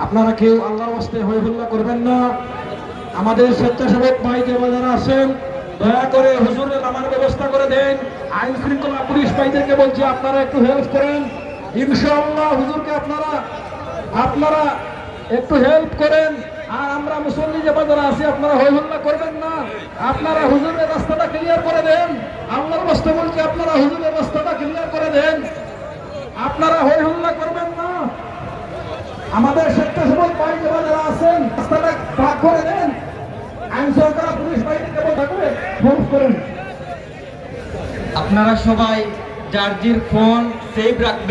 আপনারা কেউ আল্লাহর ওয়াস্তে হই হুল্লা করবেন না। আমাদের স্বেচ্ছাসেবক ভাই যে যারা আছেন দয়া করে হুজুরের নামার ব্যবস্থা করে দেন। আইন শৃঙ্খলা পুলিশ ভাইদেরকে বলছি আপনারা একটু হেল্প করেন। ইনশাআল্লাহ হুজুরকে আপনারা একটু হেল্প করেন। আর আমরা মুসল্লি যে যারা আছি আপনারা হই হুল্লা করবেন না। আপনারা হুজুরের রাস্তাটা ক্লিয়ার করে দেন। আল্লাহর ওয়াস্তে বলছি আপনারা হুজুরের রাস্তাটা ক্লিয়ার করে দেন। আপনারা হই হুল্লা করবেন না। আমাদের স্বেচ্ছাসেবক ভাই যারা আছেন রাস্তাটা পাক করে দেন। আইন শৃঙ্খলা পুলিশ বাহিনীকে বলতে ফোন করেন। আপনারা সবাই যার ফোন সেভ রাখবেন।